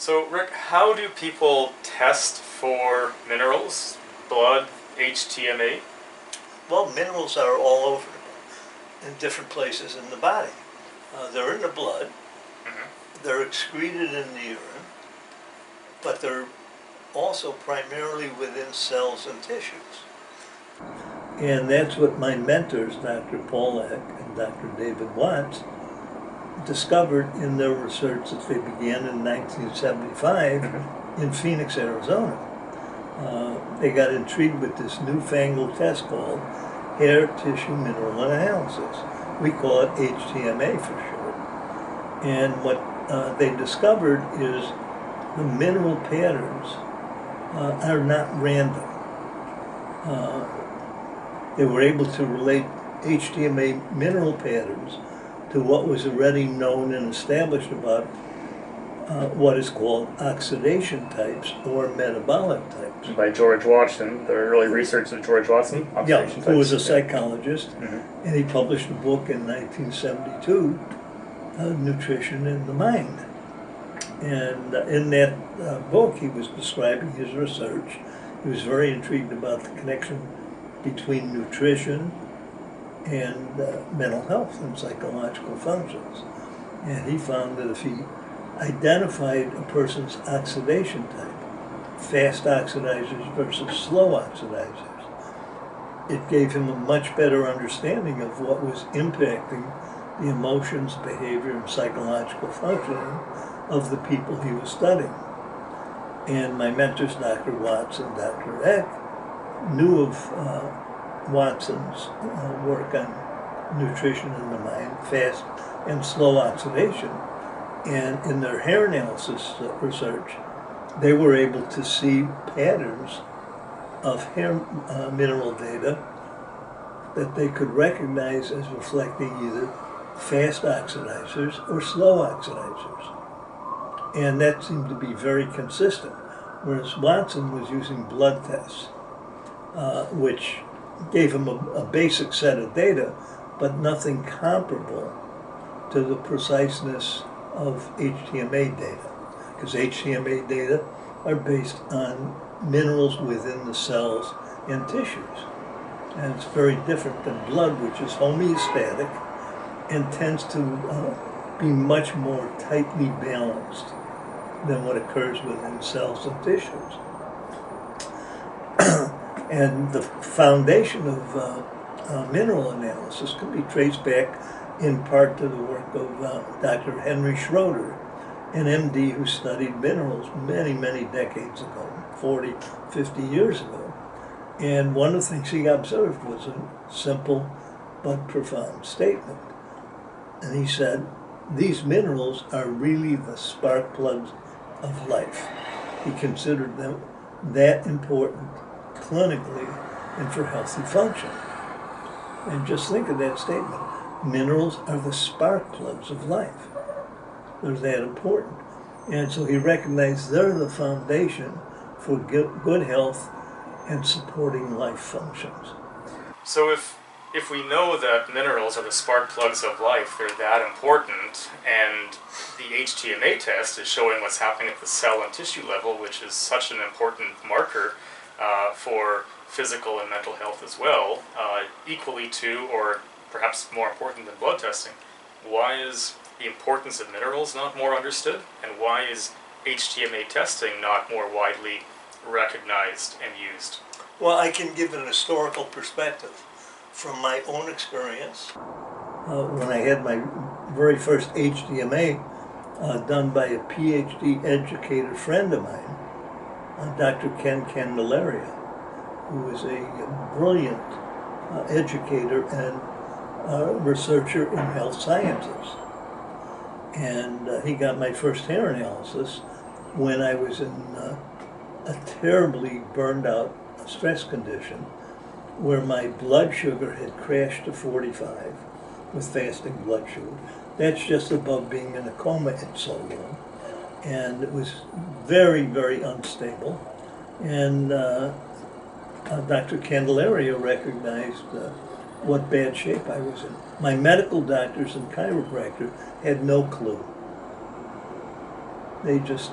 So, Rick, how do people test for minerals, blood, HTMA? Well, minerals are all over in different places in the body. They're in the blood, they're excreted in the urine, but they're also primarily within cells and tissues. And that's what my mentors, Dr. Pollack and Dr. David Watts, discovered in their research that they began in 1975 in Phoenix, Arizona. They got intrigued with this newfangled test called hair tissue mineral analysis. We call it HTMA for short. And what they discovered is the mineral patterns are not random. They were able to relate HTMA mineral patterns to what was already known and established about what is called oxidation types or metabolic types. By George Watson, the early research of George Watson, oxidation types. Who was a psychologist, and he published a book in 1972, Nutrition in the Mind. And in that book, he was describing his research. He was very intrigued about the connection between nutrition and mental health and psychological functions. And he found that if he identified a person's oxidation type, fast oxidizers versus slow oxidizers, it gave him a much better understanding of what was impacting the emotions, behavior, and psychological functioning of the people he was studying. And my mentors, Dr. Watts and Dr. Eck, knew of Watson's work on nutrition in the mind, fast and slow oxidation. And in their hair analysis research, they were able to see patterns of hair mineral data that they could recognize as reflecting either fast oxidizers or slow oxidizers. And that seemed to be very consistent, whereas Watson was using blood tests, which gave him a basic set of data, but nothing comparable to the preciseness of HTMA data, because HTMA data are based on minerals within the cells and tissues. And it's very different than blood, which is homeostatic and tends to be much more tightly balanced than what occurs within cells and tissues. And the foundation of mineral analysis can be traced back in part to the work of Dr. Henry Schroeder, an MD who studied minerals many, many decades ago, 40, 50 years ago. And one of the things he observed was a simple but profound statement. And he said, these minerals are really the spark plugs of life. He considered them that important clinically and for healthy function. And just think of that statement. Minerals are the spark plugs of life. They're that important. And so he recognized they're the foundation for good health and supporting life functions. So if we know that minerals are the spark plugs of life, they're that important, and the HTMA test is showing what's happening at the cell and tissue level, which is such an important marker for physical and mental health as well, equally to, or perhaps more important than blood testing, why is the importance of minerals not more understood, and why is HTMA testing not more widely recognized and used? Well, I can give an historical perspective from my own experience. When I had my very first HTMA done by a PhD educator friend of mine, Dr. Ken Candelaria, who is a brilliant educator and researcher in health sciences. And he got my first hair analysis when I was in a terribly burned out stress condition where my blood sugar had crashed to 45 with fasting blood sugar. That's just above being in a coma in so long. And it was very, very unstable. And Dr. Candelaria recognized what bad shape I was in. My medical doctors and chiropractor had no clue. They just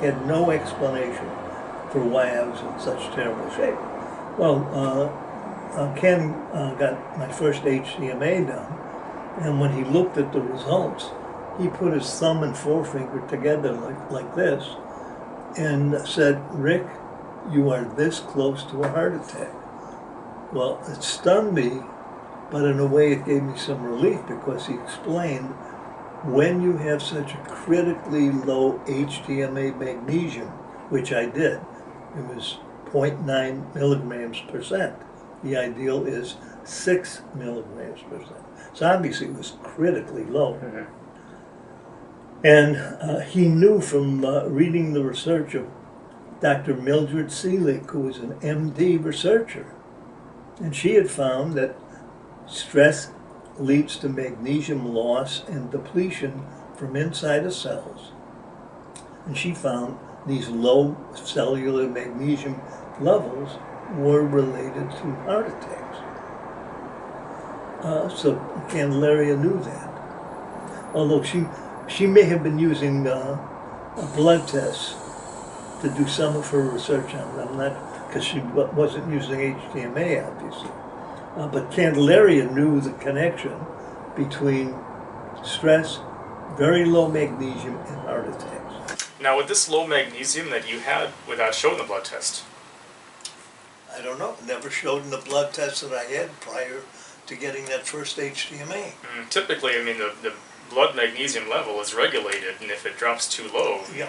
had no explanation for why I was in such terrible shape. Well, Ken got my first HTMA done, and when he looked at the results, he put his thumb and forefinger together like this and said, "Rick, you are this close to a heart attack." Well, it stunned me, but in a way it gave me some relief because he explained when you have such a critically low HTMA magnesium, which I did, it was 0.9 milligrams percent. The ideal is 6 milligrams percent. So obviously it was critically low. Mm-hmm. And he knew from reading the research of Dr. Mildred Seelig, who was an MD researcher. And she had found that stress leads to magnesium loss and depletion from inside of cells. And she found these low cellular magnesium levels were related to heart attacks. So Candelaria knew that. Although she may have been using a blood test to do some of her research on it. I'm not, because she wasn't using HTMA, obviously. But Candelaria knew the connection between stress, very low magnesium, and heart attacks. Now, with this low magnesium that you had without showing the blood test? I don't know. Never showed in the blood test that I had prior to getting that first HTMA. Typically, I mean, the blood magnesium level is regulated, and if it drops too low, Yeah.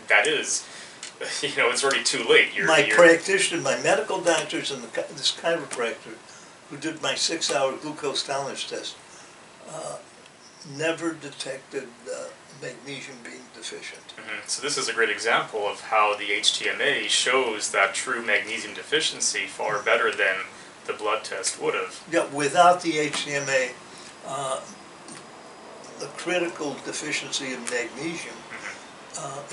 that is, it's already too late. My practitioner, my medical doctors, and this chiropractor who did my 6-hour glucose tolerance test never detected magnesium being deficient. So this is a great example of how the HTMA shows that true magnesium deficiency far better than the blood test would have. Yeah, without the HTMA, the critical deficiency of magnesium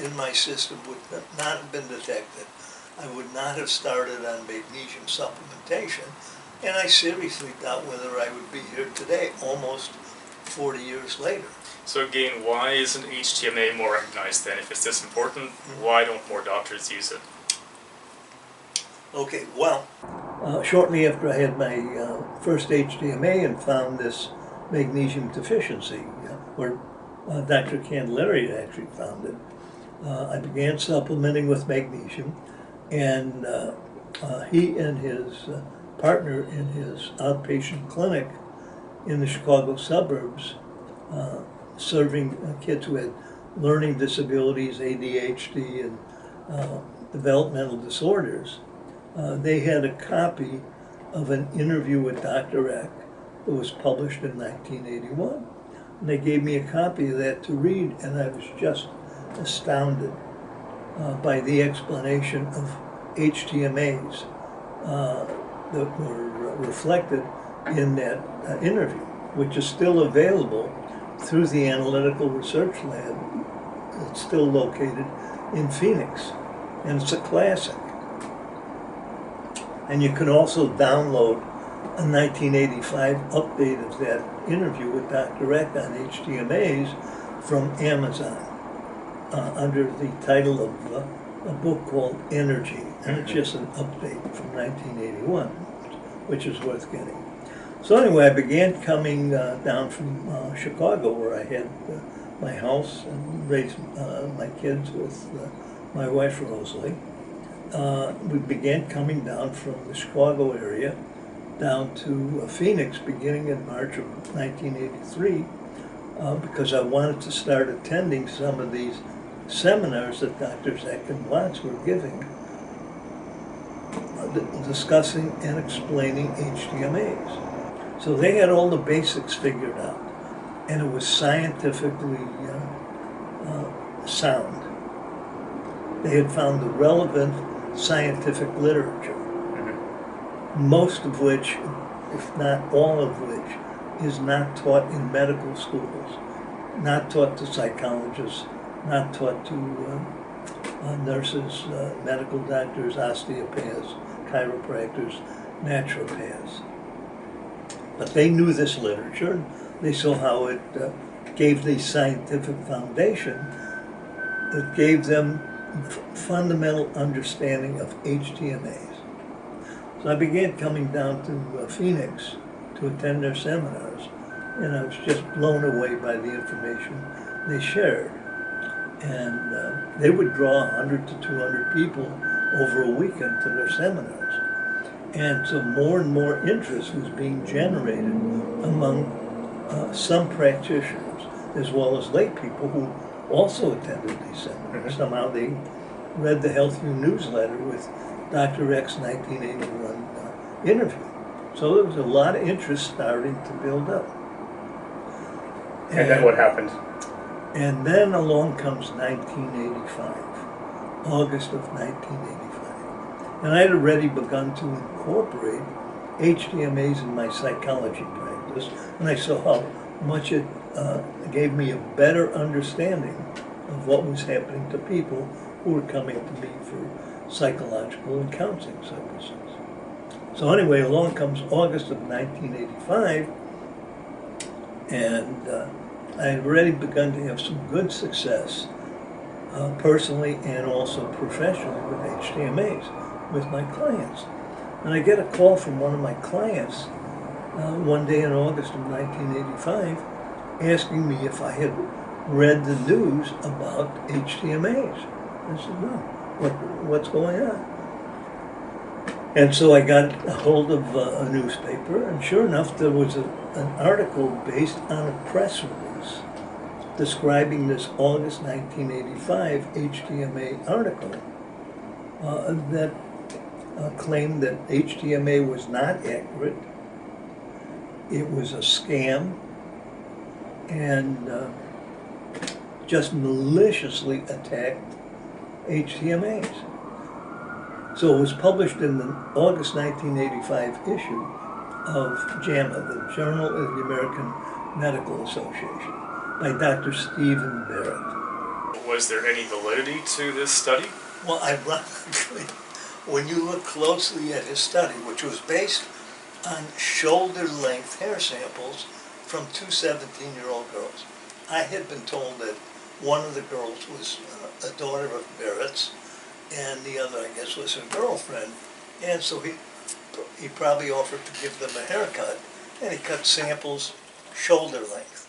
in my system would not have been detected. I would not have started on magnesium supplementation, and I seriously doubt whether I would be here today, almost 40 years later. So again, why isn't HTMA more recognized then? If it's this important, why don't more doctors use it? Okay, well, shortly after I had my first HTMA and found this magnesium deficiency, where Dr. Candelaria actually found it, I began supplementing with magnesium, and he and his partner in his outpatient clinic in the Chicago suburbs, serving kids who had learning disabilities, ADHD, and developmental disorders, they had a copy of an interview with Dr. Eck that was published in 1981. And they gave me a copy of that to read, and I was just astounded by the explanation of HTMAs that were reflected in that interview, which is still available through the Analytical Research Lab. It's still located in Phoenix, and it's a classic. And you can also download a 1985 update of that interview with Dr. Eck on HTMAs from Amazon under the title of a book called Energy, and it's just an update from 1981, which is worth getting. So anyway, I began coming down from Chicago, where I had my house and raised my kids with my wife Rosalie. We began coming down from the Chicago area down to Phoenix beginning in March of 1983 because I wanted to start attending some of these seminars that Drs. Eck and Watts were giving, discussing and explaining HTMAs. So they had all the basics figured out, and it was scientifically sound. They had found the relevant scientific literature, most of which, if not all of which, is not taught in medical schools, not taught to psychologists, not taught to nurses, medical doctors, osteopaths, chiropractors, naturopaths. But they knew this literature. They saw how it gave the scientific foundation, that gave them fundamental understanding of HTMAs. So I began coming down to Phoenix to attend their seminars, and I was just blown away by the information they shared. And they would draw 100 to 200 people over a weekend to their seminars. And so more and more interest was being generated among some practitioners, as well as lay people who also attended these seminars. Somehow they read the Health View newsletter with Dr. X 1981 interview. So there was a lot of interest starting to build up. And then what happened? And then along comes 1985, August of 1985. And I had already begun to incorporate HTMAs in my psychology practice, and I saw how much it gave me a better understanding of what was happening to people who were coming to me for psychological and counseling services. So anyway, along comes August of 1985, and I had already begun to have some good success personally and also professionally with HTMAs, with my clients. And I get a call from one of my clients one day in August of 1985 asking me if I had read the news about HTMAs. I said, no, what's going on? And so I got a hold of a newspaper, and sure enough, there was an article based on a press release describing this August 1985 HTMA article that claimed that HTMA was not accurate, it was a scam, and just maliciously attacked HTMAs. So it was published in the August 1985 issue of JAMA, the Journal of the American Medical Association, by Dr. Stephen Barrett. Was there any validity to this study? Well, ironically, when you look closely at his study, which was based on shoulder-length hair samples from two 17-year-old girls. I had been told that one of the girls was a daughter of Barrett's, and the other, I guess, was her girlfriend. And so he probably offered to give them a haircut, and he cut samples shoulder length.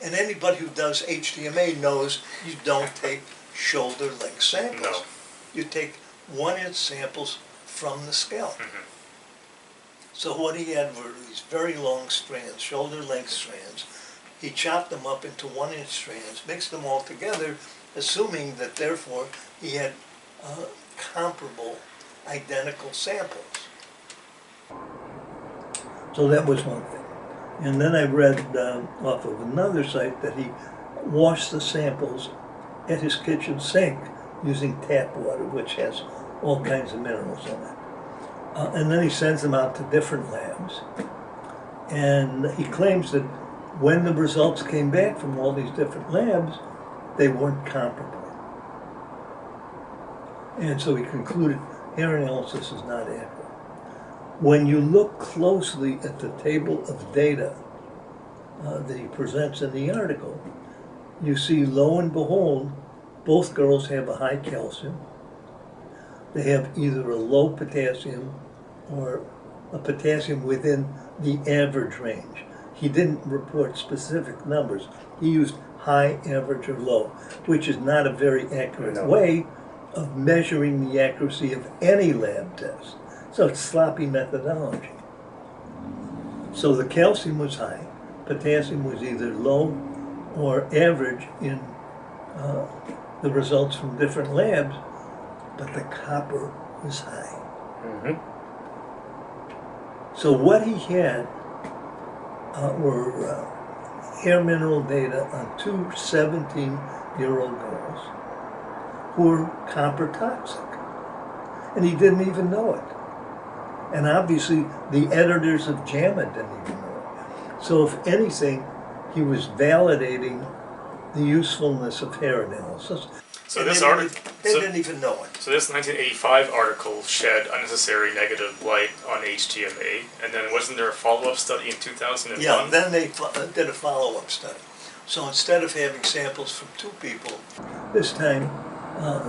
And anybody who does HTMA knows you don't take shoulder length samples. No. You take 1-inch samples from the scalp. So what he had were these very long strands, shoulder length strands. He chopped them up into 1-inch strands, mixed them all together, assuming that therefore he had comparable, identical samples. So that was one thing. And then I read off of another site that he washed the samples at his kitchen sink using tap water, which has all kinds of minerals in it. And then he sends them out to different labs. And he claims that when the results came back from all these different labs, they weren't comparable. And so he concluded hair analysis is not accurate. When you look closely at the table of data that he presents in the article, you see, lo and behold, both girls have a high calcium. They have either a low potassium or a potassium within the average range. He didn't report specific numbers. He used high, average, or low, which is not a very accurate way of measuring the accuracy of any lab test. So it's sloppy methodology. So the calcium was high, potassium was either low or average in the results from different labs, but the copper was high. So what he had were hair mineral data on two 17-year-old girls who were copper toxic. And he didn't even know it. And obviously the editors of JAMA didn't even know it. So if anything, he was validating the usefulness of hair analysis. So this article, they didn't even know it. So this 1985 article shed unnecessary negative light on HTMA, and then wasn't there a follow-up study in 2001? Yeah, then they did a follow-up study. So instead of having samples from 2 people, this time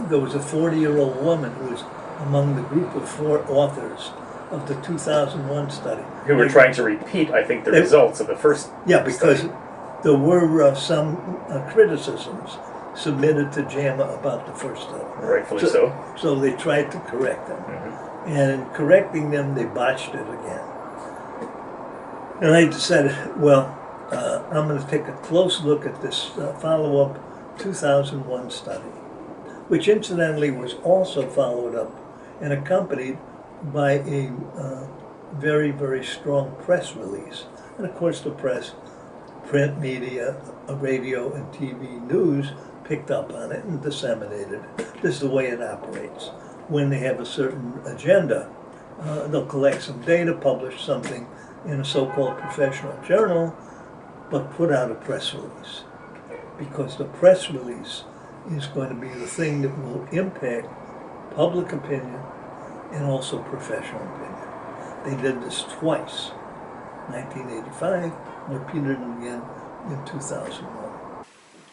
there was a 40-year-old woman who was among the group of 4 authors of the 2001 study. Who were trying to repeat, I think, the results of the first because study. there were some criticisms submitted to JAMA about the first study. Rightfully so. So they tried to correct them. Mm-hmm. And in correcting them, they botched it again. And I decided, well, I'm going to take a close look at this follow-up 2001 study, which incidentally was also followed up and accompanied by a very, very strong press release. And of course the press, print media, radio and TV news picked up on it and disseminated it. This is the way it operates. When they have a certain agenda, they'll collect some data, publish something in a so-called professional journal, but put out a press release. Because the press release is going to be the thing that will impact public opinion and also professional opinion. They did this twice, 1985, repeated it again in 2001.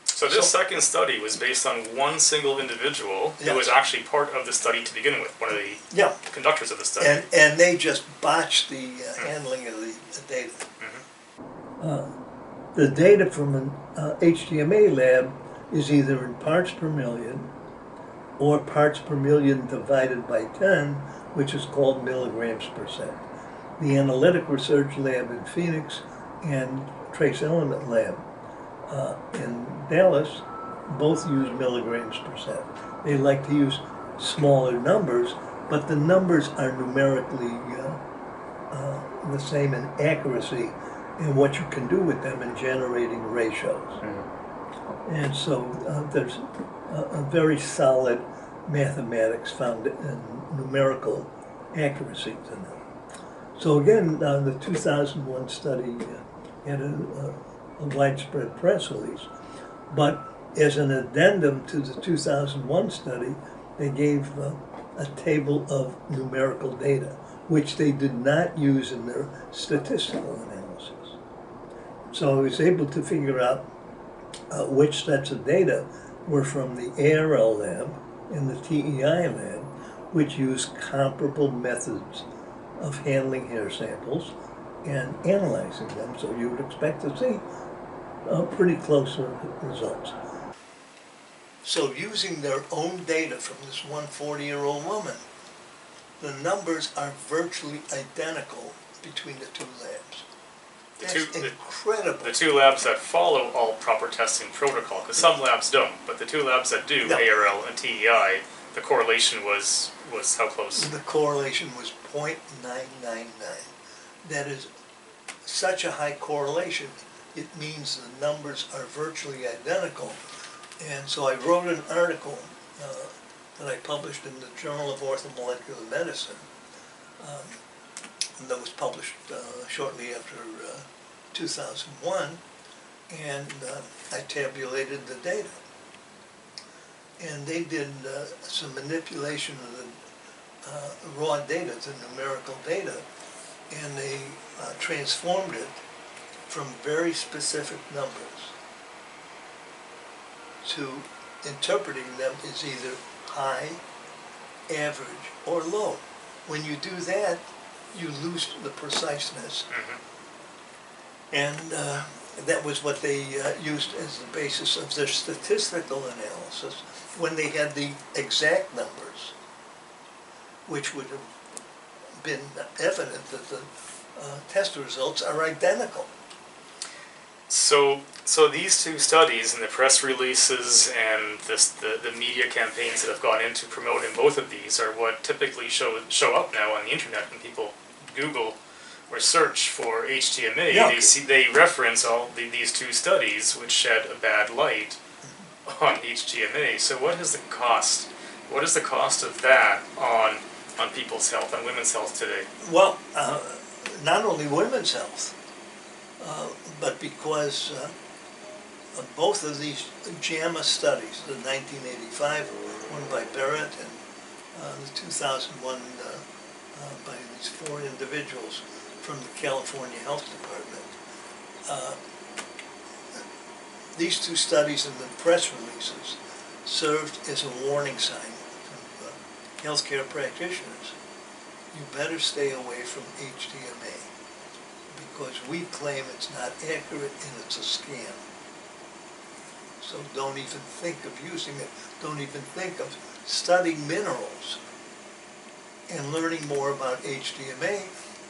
So this second study was based on one single individual who was actually part of the study to begin with, one of the conductors of the study. And they just botched the handling of the data. Mm-hmm. The data from an HTMA lab is either in parts per million or parts per million divided by 10, which is called milligrams per cent. The Analytic Research Lab in Phoenix and Trace Element Lab in Dallas both use milligrams per cent. They like to use smaller numbers, but the numbers are numerically the same in accuracy in what you can do with them in generating ratios. Mm-hmm. And so there's a very solid mathematics found in numerical accuracy to them. So again, the 2001 study had a widespread press release, but as an addendum to the 2001 study, they gave a table of numerical data, which they did not use in their statistical analysis. So I was able to figure out which sets of data were from the ARL lab and the TEI lab, which use comparable methods of handling hair samples and analyzing them. So you would expect to see pretty close results. So using their own data from this 140-year-old woman, the numbers are virtually identical between the 2 labs. That's incredible. The 2 labs that follow all proper testing protocol, because some labs don't, but the 2 labs that do, ARL and TEI, the correlation was how close? The correlation was 0.999. That is such a high correlation, it means the numbers are virtually identical. And so I wrote an article that I published in the Journal of Orthomolecular Medicine that was published shortly after 2001, and I tabulated the data. And they did some manipulation of the raw data, the numerical data, and they transformed it from very specific numbers to interpreting them as either high, average, or low. When you do that, you lose the preciseness. Mm-hmm. And that was what they used as the basis of their statistical analysis when they had the exact numbers, which would have been evident that the test results are identical. So these 2 studies and the press releases and the media campaigns that have gone into promoting both of these are what typically show up now on the internet when people Google or search for HTMA. Yeah. They reference all these 2 studies which shed a bad light on HTMA. So what is the cost? What is the cost of that on people's health, on women's health today? Well, not only women's health, but because both of these JAMA studies, the 1985 one by Barrett and the 2001 by these 4 individuals from the California Health Department, these two studies and the press releases served as a warning sign to healthcare practitioners. You better stay away from HTMA because we claim it's not accurate and it's a scam. So don't even think of using it. Don't even think of studying minerals and learning more about HTMA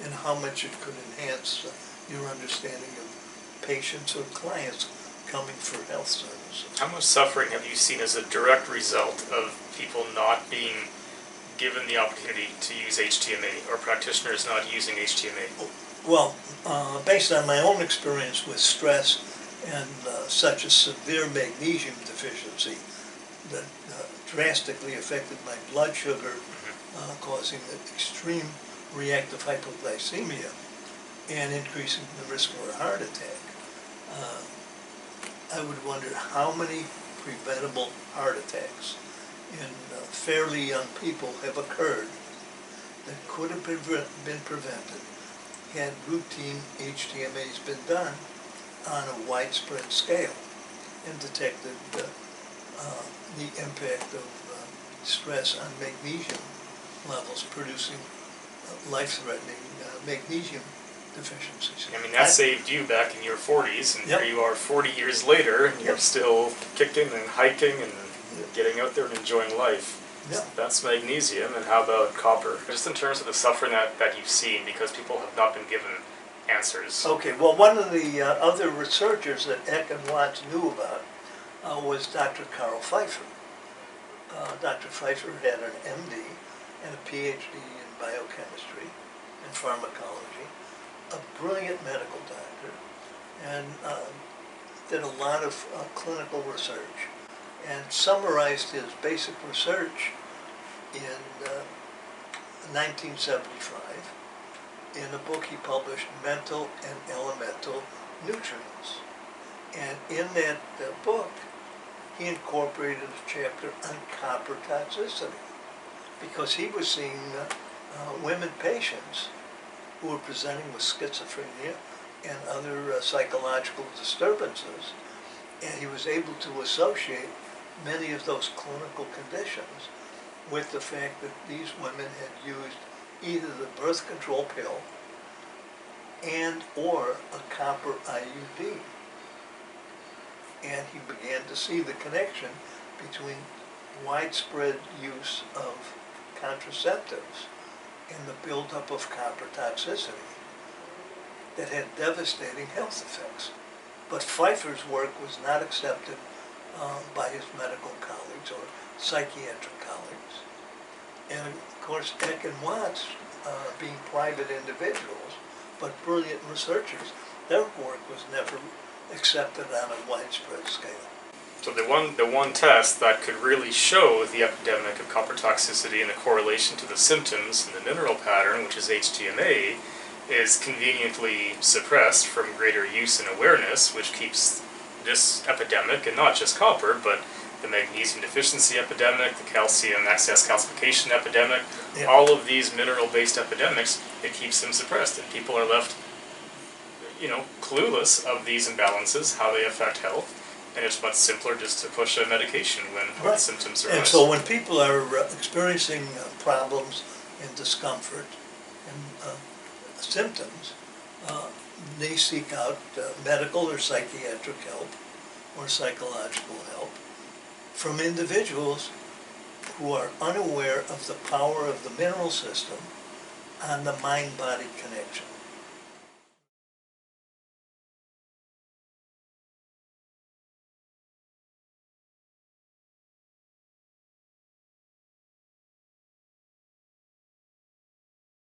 and how much it could enhance your understanding of patients or clients coming for health services. How much suffering have you seen as a direct result of people not being given the opportunity to use HTMA or practitioners not using HTMA? Well, based on my own experience with stress and such a severe magnesium deficiency that drastically affected my blood sugar, causing an extreme reactive hypoglycemia and increasing the risk for a heart attack. I would wonder how many preventable heart attacks in fairly young people have occurred that could have been prevented had routine HTMAs been done on a widespread scale and detected the impact of stress on magnesium levels, producing life-threatening magnesium deficiencies. I mean, that saved you back in your 40s, and Yep. here you are 40 years later, and you're Yep. still kicking and hiking and getting out there and enjoying life. Yeah. That's magnesium, and how about copper? Just in terms of the suffering that you've seen, because people have not been given answers. Okay, well, one of the other researchers that Eck and Watts knew about was Dr. Carl Pfeiffer. Dr. Pfeiffer had an MD and a PhD in biochemistry and pharmacology, a brilliant medical doctor, and did a lot of clinical research, and summarized his basic research in 1975 in a book he published, Mental and Elemental Nutrients. And in that book, he incorporated a chapter on copper toxicity because he was seeing women patients who were presenting with schizophrenia and other psychological disturbances, and he was able to associate many of those clinical conditions with the fact that these women had used either the birth control pill and or a copper IUD. And he began to see the connection between widespread use of contraceptives and the buildup of copper toxicity that had devastating health effects. But Pfeiffer's work was not accepted by his medical colleagues or psychiatric colleagues. And of course, Eck and Watts, being private individuals, but brilliant researchers, their work was never accepted on a widespread scale. So the one test that could really show the epidemic of copper toxicity and the correlation to the symptoms and the mineral pattern, which is HTMA, is conveniently suppressed from greater use and awareness, which keeps this epidemic, and not just copper, but the magnesium deficiency epidemic, the calcium excess calcification epidemic, Yeah. all of these mineral-based epidemics, it keeps them suppressed, and people are left, clueless of these imbalances, how they affect health, and it's much simpler just to push a medication when Right. symptoms arise. And so when people are experiencing problems and discomfort and symptoms, they seek out medical or psychiatric help or psychological help from individuals who are unaware of the power of the mineral system on the mind-body connection.